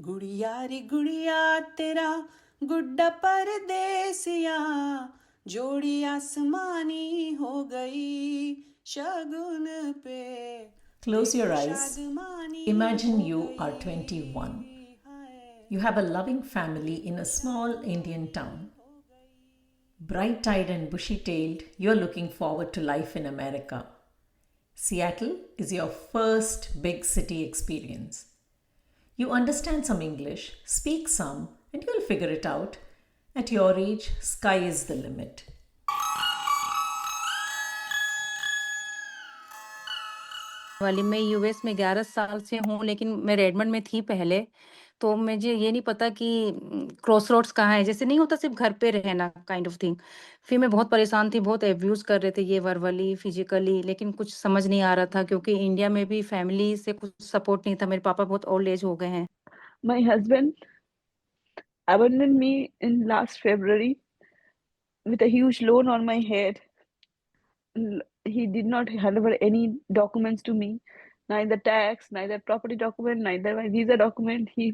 गुड़िया रे गुड़िया तेरा गुड्डा परदेसिया, जोड़ी आसमानी हो गई शगुन पे। Close your eyes. Imagine you are 21. You have a loving family in a small Indian town. Bright eyed and bushy tailed, you're looking forward to life in America. Seattle is your first big city experience. You understand some English, speak some, and you'll figure it out. At your age, sky is the limit. वाली मैं US में 11 साल से हूँ, लेकिन मैं Redmond में थी पहले, तो मुझे ये नहीं पता कि क्रॉसरोड्स कहाँ है। जैसे नहीं होता सिर्फ घर पे रहना काइंड ऑफ थिंग। फिर मैं बहुत परेशान थी, बहुत अब्यूज़ कर रहे थे ये वर्बली, फिजिकली, लेकिन कुछ समझ नहीं आ रहा था क्योंकि इंडिया में भी फैमिली से कुछ सपोर्ट नहीं था। मेरे पापा बहुत ओल्ड एज हो गए हैं। My husband abandoned me in last February with a huge loan on my head. He did not hand over any documents to me, neither tax, neither property document, neither my visa document. He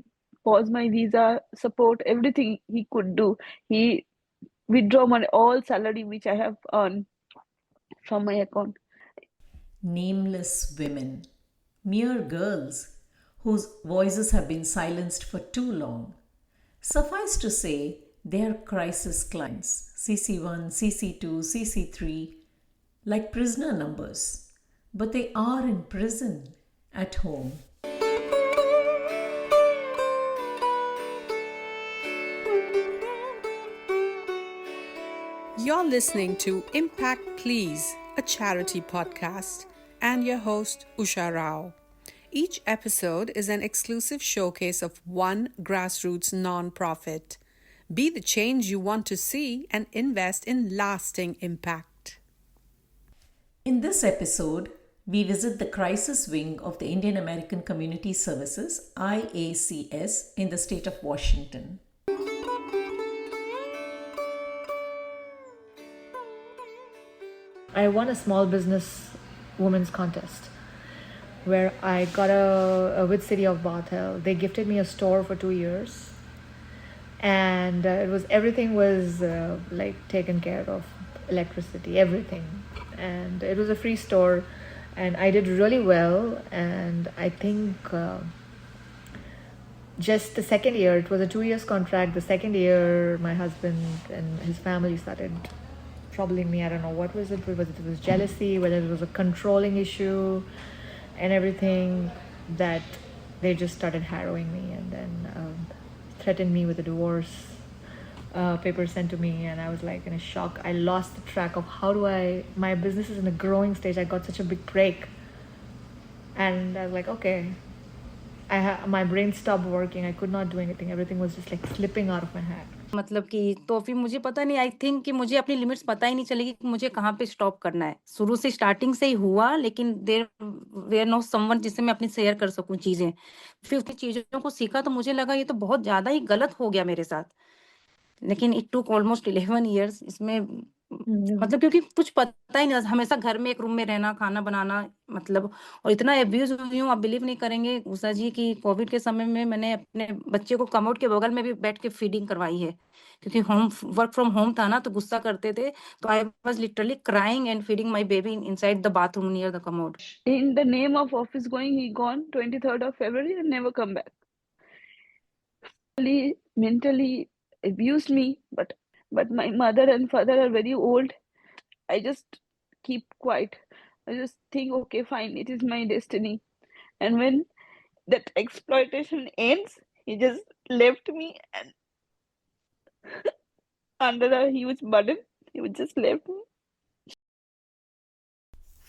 paused my visa support, everything he could do. He withdraw my all salary which I have earned from my account. Nameless women, mere girls whose voices have been silenced for too long. Suffice to say, they are crisis clients, CC1, CC2, CC3, like prisoner numbers. But they are in prison, at home. You're listening to ImpactPlease, a charity podcast, and your host, Usha Rao. Each episode is an exclusive showcase of one grassroots nonprofit. Be the change you want to see and invest in lasting impact. In this episode, we visit the crisis wing of the Indian American Community Services, IACS, in the state of Washington. I won a small business women's contest where I got a with City of Bothell. They gifted me a store for 2 years, and everything was like taken care of, electricity, everything, and it was a free store, and I did really well. And I think just the second year, it was a 2 years contract. The second year, my husband and his family started troubling me. I don't know what was it. Whether it was jealousy, whether it was a controlling issue, and everything, that they just started harrowing me, and then threatened me with a divorce paper sent to me. And I was like in a shock. I lost the track of my business is in a growing stage. I got such a big break, and I was like, okay, my brain stopped working. I could not do anything. Everything was just like slipping out of my hand. मतलब कि तो फिर मुझे पता नहीं, I think कि मुझे अपनी लिमिट्स पता ही नहीं चलेगी कि मुझे कहाँ पे स्टॉप करना है। शुरू से स्टार्टिंग से ही हुआ, लेकिन देयर वेयर नो समवन जिससे मैं अपनी शेयर कर सकूं चीजें। फिर उसकी चीजों को सीखा तो मुझे लगा ये तो बहुत ज्यादा ही गलत हो गया मेरे साथ। लेकिन इट टुक ऑलमोस्ट 11 इयर्स इसमें, मतलब क्योंकि कुछ पता ही नहीं, हमेशा घर में एक रूम में रहना, खाना बनाना, मतलब, और इतना अब्यूज हुई हूँ, आप बिलीव नहीं करेंगे उषा जी कि कोविड के समय में मैंने अपने बच्चे को कमोड के बगल में भी बैठ के फीडिंग करवाई है, क्योंकि होम वर्क फ्रॉम होम था ना, तो गुस्सा करते थे, तो I was literally crying and feeding my baby inside the bathroom near the commode. In the name of office going, he gone 23rd of February and never come back. Mentally abused me, but my mother and father are very old. I just keep quiet. I just think, okay, fine, it is my destiny. And when that exploitation ends, he just left me and under a huge burden. He would just left me.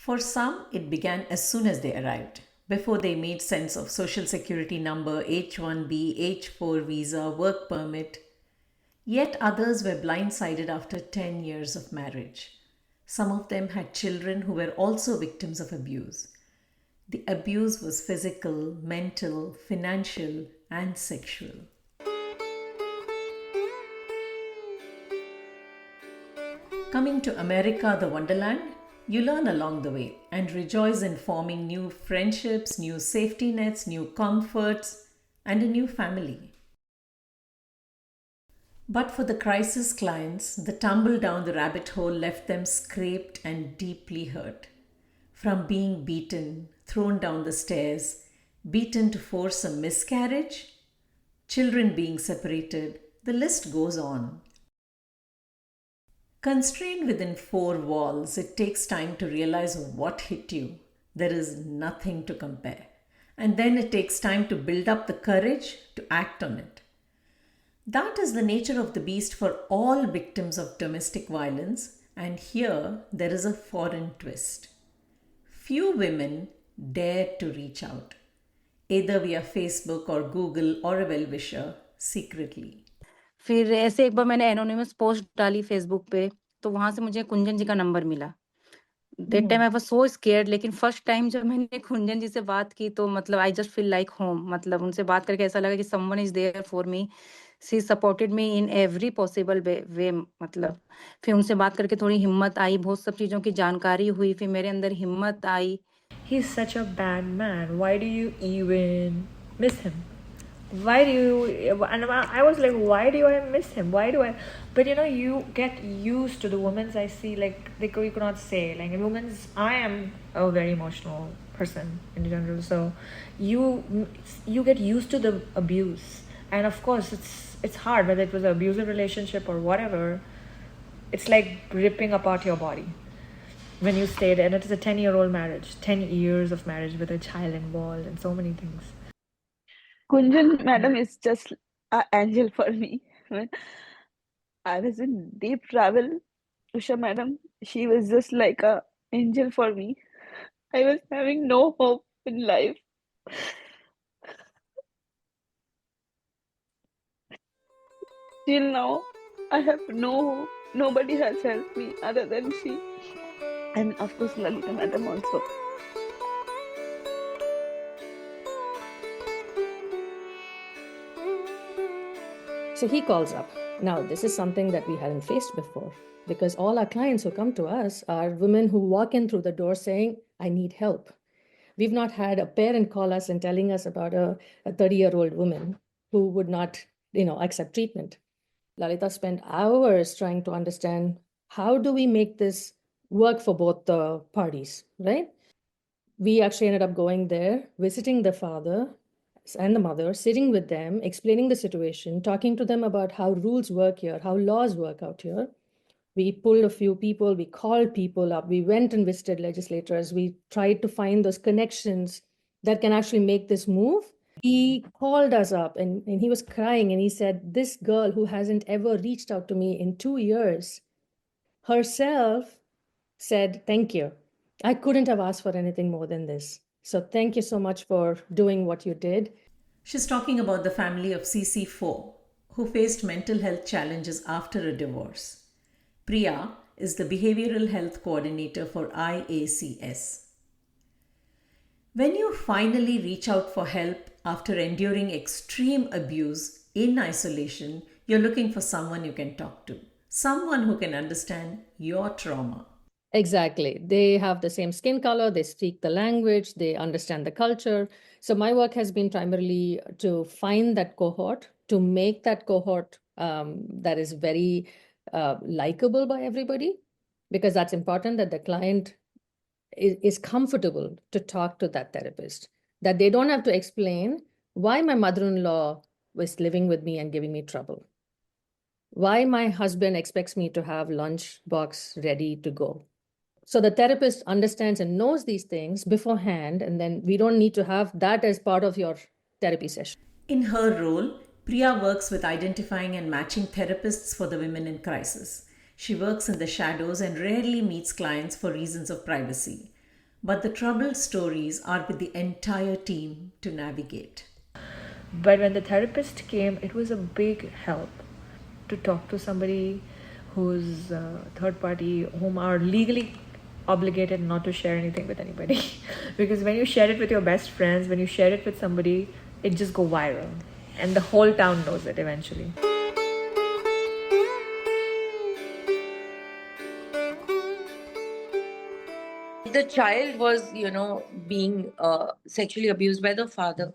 For some, it began as soon as they arrived, before they made sense of social security number, H1B, H4 visa, work permit. Yet others were blindsided after 10 years of marriage. Some of them had children who were also victims of abuse. The abuse was physical, mental, financial, and sexual. Coming to America, the Wonderland, you learn along the way and rejoice in forming new friendships, new safety nets, new comforts, and a new family. But for the crisis clients, the tumble down the rabbit hole left them scraped and deeply hurt. From being beaten, thrown down the stairs, beaten to force a miscarriage, children being separated, the list goes on. Constrained within four walls, it takes time to realize what hit you. There is nothing to compare. And then it takes time to build up the courage to act on it. That is the nature of the beast for all victims of domestic violence, and here there is a foreign twist. Few women dare to reach out, either via Facebook or Google or a well-wisher, secretly. फिर ऐसे एक बार मैंने anonymous post डाली Facebook पे, तो वहाँ से मुझे कुंजन जी का नंबर मिला। That time I was so scared, लेकिन फर्स्ट टाइम जब मैंने कुंजन जी से बात की तो मतलब I just feel like home. मतलब उनसे बात करके ऐसा लगा कि someone is there for me. She supported me in every possible way. मतलब फिर उनसे बात करके थोड़ी हिम्मत आई, बहुत सब चीज़ों की जानकारी हुई, फिर मेरे अंदर हिम्मत आई। He's such a bad man. Why do you even miss him? Why do you? And I was like, why do I miss him? Why do I? But you know, you get used to the women's I see, like you cannot say, like in women's. I am a very emotional person in general, so you get used to the abuse, and of course it's hard whether it was an abusive relationship or whatever. It's like ripping apart your body when you stayed, and it is a 10-year-old marriage, 10 years of marriage with a child involved and so many things. Kunjan madam is just an angel for me. When I was in deep travel, Usha madam, she was just like a angel for me. I was having no hope in life. Till now, I have no hope. Nobody has helped me other than she. And of course, Lalita madam also. So he calls up. Now, this is something that we hadn't faced before because all our clients who come to us are women who walk in through the door saying, I need help. We've not had a parent call us and telling us about a 30-year-old woman who would not, accept treatment. Lalita spent hours trying to understand how do we make this work for both the parties, right? We actually ended up going there, visiting the father and the mother, sitting with them, explaining the situation, talking to them about how rules work here, how laws work out here. We pulled a few people, we called people up, we went and visited legislators, we tried to find those connections that can actually make this move. He called us up and he was crying and he said, this girl who hasn't ever reached out to me in 2 years herself said, thank you. I couldn't have asked for anything more than this. So thank you so much for doing what you did. She's talking about the family of CC4 who faced mental health challenges after a divorce. Priya is the Behavioral Health Coordinator for IACS. When you finally reach out for help after enduring extreme abuse in isolation, you're looking for someone you can talk to, someone who can understand your trauma. Exactly. They have the same skin color, they speak the language, they understand the culture. So my work has been primarily to find that cohort, to make that cohort that is very likable by everybody, because that's important that the client is comfortable to talk to that therapist, that they don't have to explain why my mother-in-law was living with me and giving me trouble, why my husband expects me to have lunch box ready to go. So the therapist understands and knows these things beforehand, and then we don't need to have that as part of your therapy session. In her role, Priya works with identifying and matching therapists for the women in crisis. She works in the shadows and rarely meets clients for reasons of privacy. But the troubled stories are with the entire team to navigate. But when the therapist came, it was a big help to talk to somebody who's third party, whom are legally obligated not to share anything with anybody. Because when you share it with your best friends, when you share it with somebody, it just go viral. And the whole town knows it eventually. The child was, being sexually abused by the father.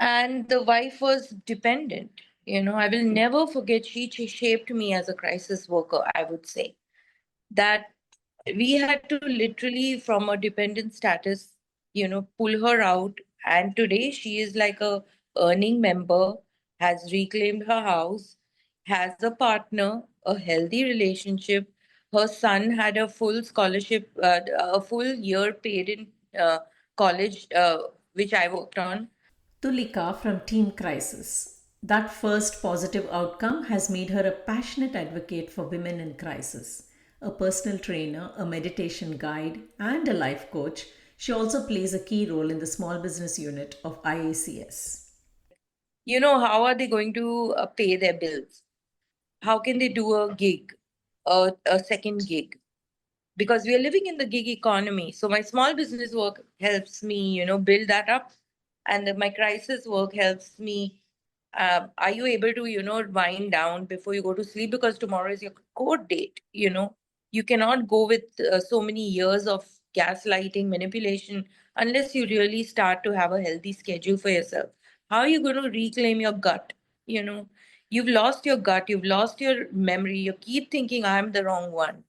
and the wife was dependent. I will never forget, she shaped me as a crisis worker, I would say. That we had to literally, from a dependent status, pull her out. And today she is like a earning member, has reclaimed her house, has a partner, a healthy relationship. Her son had a full scholarship, a full year paid in college, which I worked on. Tulika from Team Crisis. That first positive outcome has made her a passionate advocate for women in crisis. A personal trainer, a meditation guide, and a life coach, she also plays a key role in the small business unit of IACS. How are they going to pay their bills? How can they do a gig, a second gig? Because we are living in the gig economy. So my small business work helps me, build that up. And my crisis work helps me. Are you able to, wind down before you go to sleep? Because tomorrow is your court date. You cannot go with so many years of gaslighting, manipulation, unless you really start to have a healthy schedule for yourself. How are you going to reclaim your gut? You know, you've lost your gut, you've lost your memory, you keep thinking, I'm the wrong one.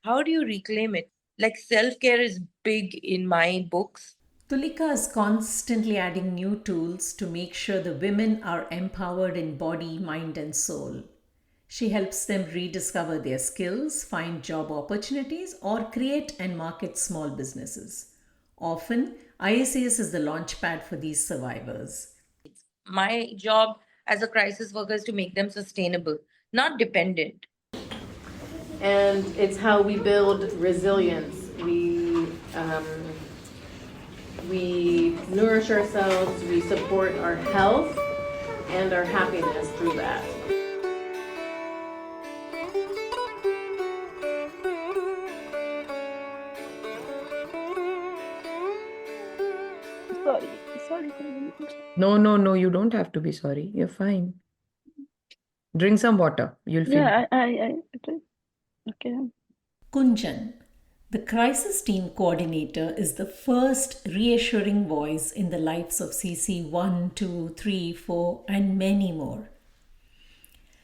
How do you reclaim it? Like self care is big in my books. Tulika is constantly adding new tools to make sure the women are empowered in body, mind, and soul. She helps them rediscover their skills, find job opportunities, or create and market small businesses. Often, IACS is the launchpad for these survivors. My job as a crisis worker is to make them sustainable, not dependent. And it's how we build resilience. We nourish ourselves, we support our health and our happiness through that. Sorry. No, you don't have to be sorry. You're fine. Drink some water. You'll feel. Yeah, I okay. Kunjan, the crisis team coordinator, is the first reassuring voice in the lives of CC 1, 2, 3, 4, and many more.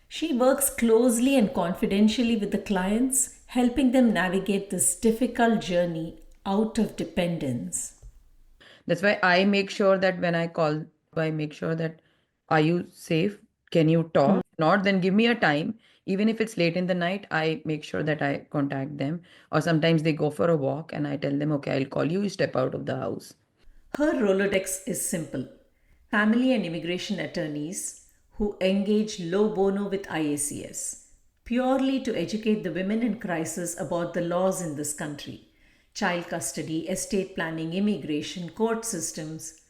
She works closely and confidentially with the clients, helping them navigate this difficult journey out of dependence. That's why I make sure that when I call, I make sure that, are you safe? Can you talk? Not, then give me a time. Even if it's late in the night, I make sure that I contact them. Or sometimes they go for a walk and I tell them, okay, I'll call you, you step out of the house. Her Rolodex is simple: family and immigration attorneys who engage low bono with IACS, purely to educate the women in crisis about the laws in this country: child custody, estate planning, immigration, court systems.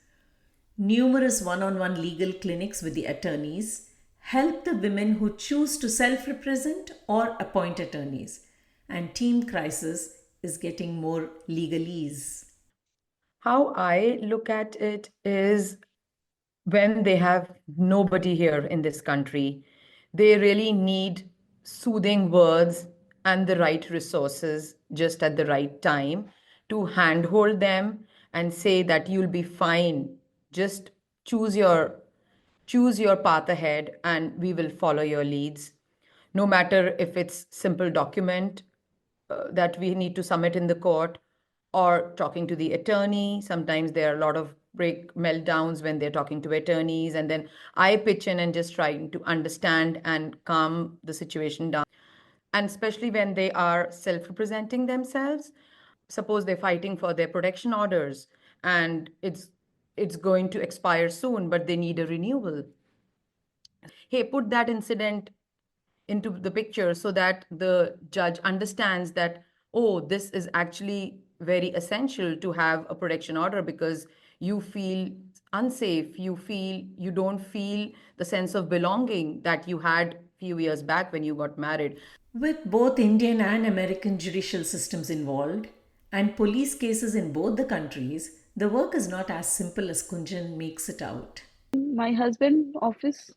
Numerous one on one legal clinics with the attorneys help the women who choose to self represent or appoint attorneys. And Team Crisis is getting more legalese. How I look at it is, when they have nobody here in this country, they really need soothing words and the right resources just at the right time to handhold them and say that you'll be fine. Just choose your choose your path ahead and we will follow your leads. No matter if it's simple document that we need to submit in the court, or talking to the attorney. Sometimes there are a lot of break meltdowns when they're talking to attorneys, and then I pitch in and just trying to understand and calm the situation down. And especially when they are self-representing themselves, suppose they're fighting for their protection orders and it's going to expire soon, but they need a renewal. Hey, put that incident into the picture so that the judge understands that, oh, this is actually very essential to have a protection order because you feel unsafe, you don't feel the sense of belonging that you had few years back when you got married. With both Indian and American judicial systems involved and police cases in both the countries, the work is not as simple as Kunjan makes it out. My husband office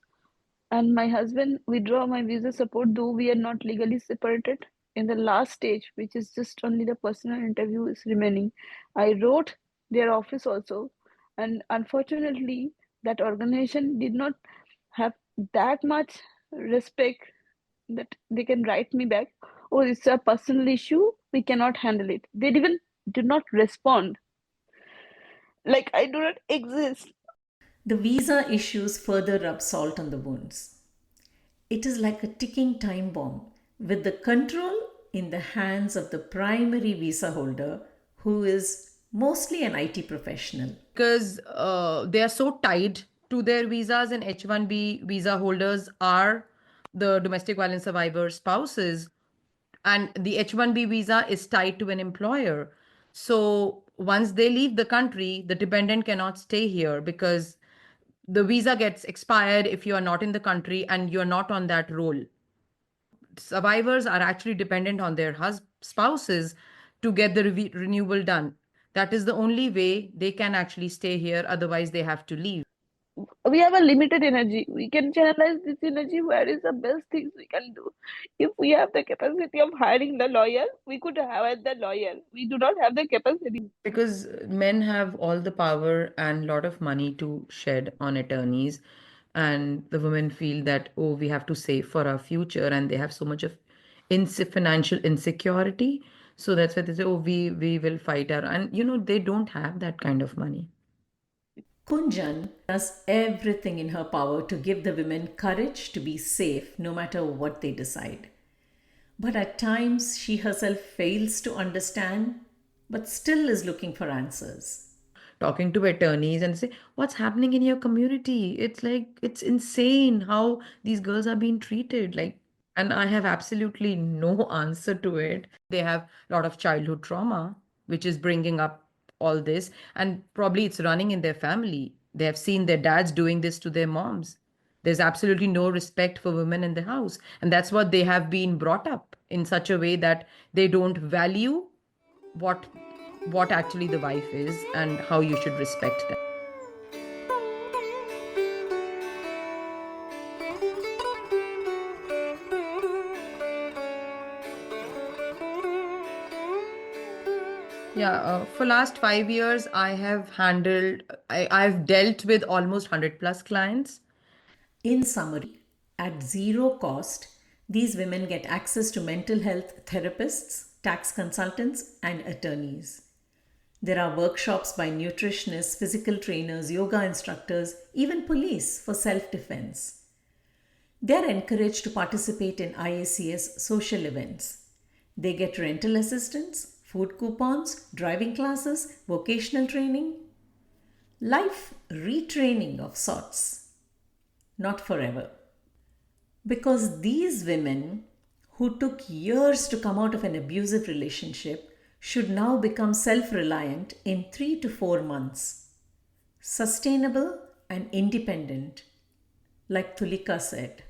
and my husband withdraw my visa support, though we are not legally separated. In the last stage, which is just only the personal interview is remaining, I wrote their office also, and unfortunately that organization did not have that much respect that they can write me back, oh, it's a personal issue, we cannot handle it. They even did not respond. Like I do not exist. The visa issues further rub salt on the wounds. It is like a ticking time bomb, with the control in the hands of the primary visa holder, who is mostly an IT professional. Because they are so tied to their visas, and H-1B visa holders are the domestic violence survivor spouses, and the H-1B visa is tied to an employer. So once they leave the country, the dependent cannot stay here because the visa gets expired if you are not in the country and you're not on that roll. Survivors are actually dependent on their spouses to get the renewal done. That is the only way they can actually stay here, otherwise they have to leave. We have a limited energy. We can channelize this energy. Where is the best things we can do? If we have the capacity of hiring the lawyer, we could hire the lawyer. We do not have the capacity. Because men have all the power and lot of money to shed on attorneys, and the women feel that, oh, we have to save for our future, and they have so much of financial insecurity. So that's why they say, oh, we will fight our, and they don't have that kind of money. Kunjan does everything in her power to give the women courage to be safe no matter what they decide. But at times she herself fails to understand, but still is looking for answers. Talking to attorneys and say, what's happening in your community? It's like, it's insane how these girls are being treated. Like, and I have absolutely no answer to it. They have a lot of childhood trauma, which is bringing up all this. And probably it's running in their family. They have seen their dads doing this to their moms. There's absolutely no respect for women in the house. And that's what they have been brought up in such a way that they don't value what actually the wife is and how you should respect them. Yeah, for last 5 years, I've dealt with almost 100 plus clients. In summary, at zero cost, these women get access to mental health therapists, tax consultants, and attorneys. There are workshops by nutritionists, physical trainers, yoga instructors, even police for self defense. They are encouraged to participate in IACS social events. They get rental assistance, food coupons, driving classes, vocational training, life retraining of sorts. Not forever. Because these women who took years to come out of an abusive relationship should now become self reliant in 3 to 4 months. Sustainable and independent, like Tulika said.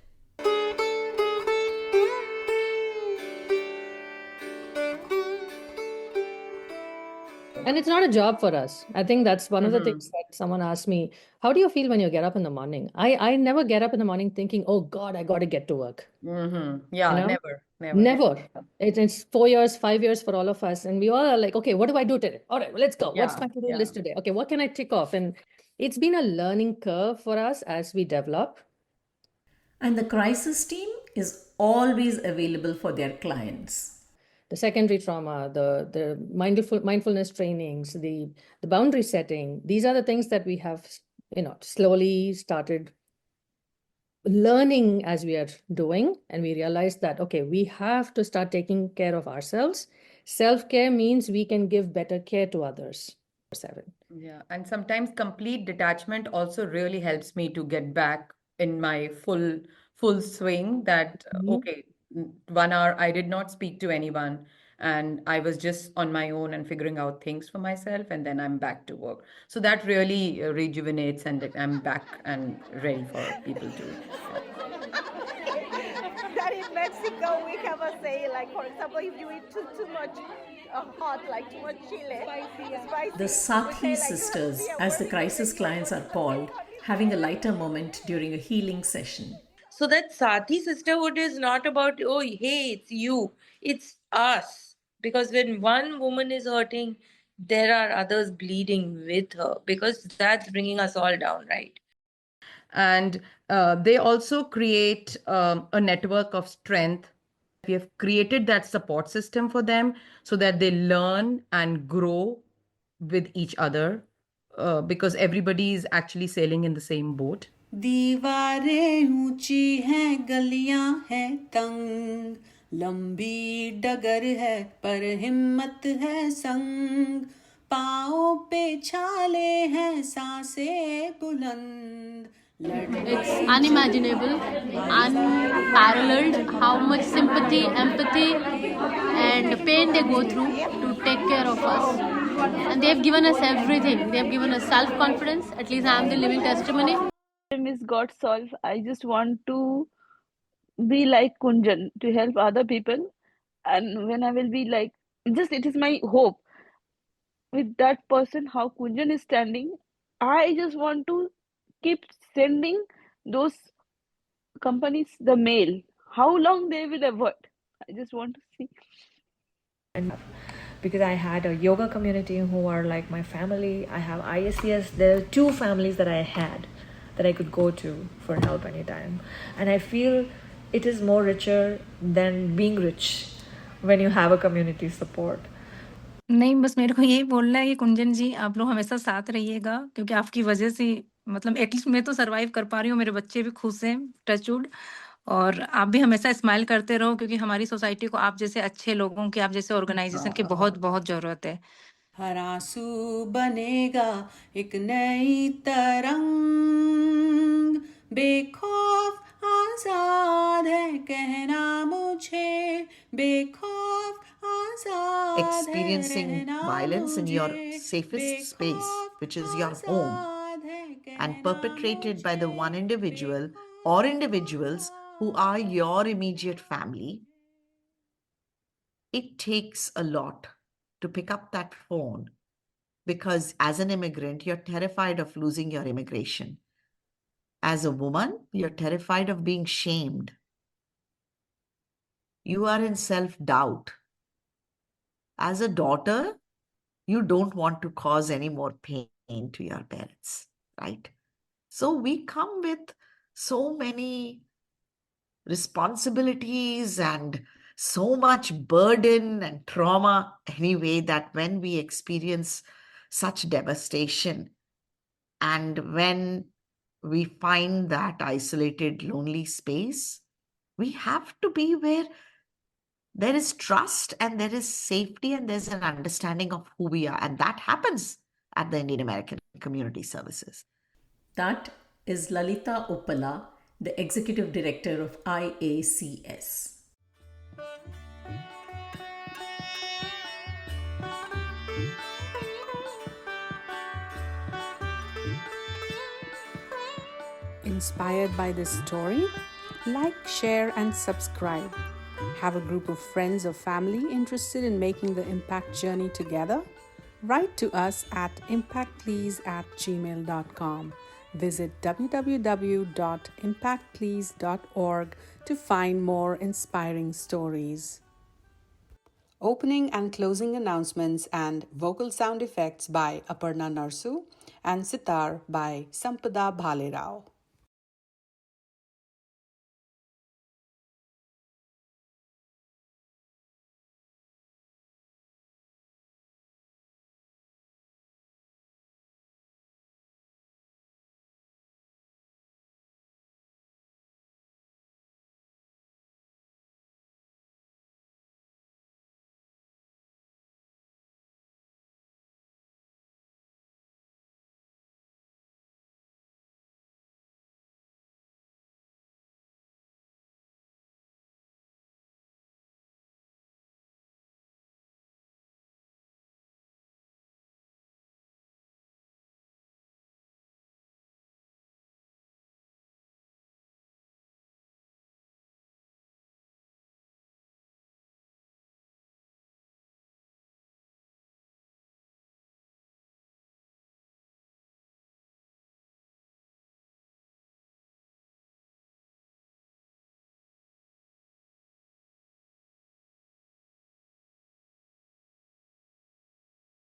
And it's not a job for us. I think that's one of the things that someone asked me, how do you feel when you get up in the morning? I never get up in the morning thinking, oh God, I got to get to work. Yeah, Never. never. It's 4 years, 5 years for all of us. And we all are like, okay, what do I do today? All right, well, let's go. What's my to-do list today? Okay, what can I tick off? And it's been a learning curve for us as we develop. And the crisis team is always available for their clients. The secondary trauma, the mindfulness trainings, the boundary setting, these are the things that we have, slowly started learning as we are doing. And we realized that, okay, we have to start taking care of ourselves. Self-care means we can give better care to others. 7. Yeah, and sometimes complete detachment also really helps me to get back in my full swing that, okay, 1 hour I did not speak to anyone and I was just on my own and figuring out things for myself, and then I'm back to work. So that really rejuvenates, and I'm back and ready for people to. That in Mexico we have a saying, like, for example, if you eat too much hot, like too much chile, spicy, the Sathi sisters, as the crisis clients are called, having a lighter moment during a healing session. So that Sati sisterhood is not about, oh, hey, it's you, it's us. Because when one woman is hurting, there are others bleeding with her, because that's bringing us all down, right? And they also create a network of strength. We have created that support system for them so that they learn and grow with each other, because everybody is actually sailing in the same boat. दीवारें ऊंची हैं, गलियां हैं तंग, लंबी डगर है पर हिम्मत है संग, पाँव पे छाले हैं, सांसें बुलंद. It's unimaginable, unparalleled how much sympathy, empathy, and pain they go through to take care of us. And they've given us everything. They've given us self-confidence. At least I am the living testimony. Is God solve. I just want to be like Kunjan, to help other people. And when I will be like, it is my hope with that person, how Kunjan is standing. I just want to keep sending those companies the mail. How long they will avoid. I just want to see. And because I had a yoga community who are like my family. I have ISCS. There are 2 families that I had that I could go to for help anytime. And I feel it is more richer than being rich when you have a community support. नहीं, बस मेरे को यही बोलना है कि कुंजन जी, आप लोग हमेशा साथ रहिएगा, क्योंकि आपकी वजह से मतलब एटलीस्ट मैं तो सर्वाइव कर पा रही हूँ, मेरे बच्चे भी खुश हैं, टच वुड. और आप भी हमेशा स्माइल करते रहो, क्योंकि हमारी सोसाइटी को आप जैसे अच्छे लोगों की, आप जैसे ऑर्गेनाइजेशन की बहुत बहुत ज़रूरत है. हर आंसू बनेगा एक नई तरंग, बेखौफ आजाद है कहना मुझे, बेखौफ आजाद है experiencing रहना violence in your मुझे, safest space, बेखौफ which is your home, आजाद है and कहना perpetrated by the मुझे, one individual or individuals who are your immediate family, it takes a lot to pick up that phone, because as an immigrant, you're terrified of losing your immigration. As a woman, you're terrified of being shamed. You are in self-doubt. As a daughter, you don't want to cause any more pain to your parents, right? So we come with so many responsibilities and so much burden and trauma anyway, that when we experience such devastation and when we find that isolated, lonely space, we have to be where there is trust and there is safety and there's an understanding of who we are. And that happens at the Indian American Community Services. That is Lalita Uppala, the Executive Director of IACS. Inspired by this story? Like, share, and subscribe. Have a group of friends or family interested in making the impact journey together? Write to us at impactplease@gmail.com. Visit www.impactplease.org to find more inspiring stories. Opening and closing announcements and vocal sound effects by Aparna Narsu and Sitar by Sampada Bhalerao.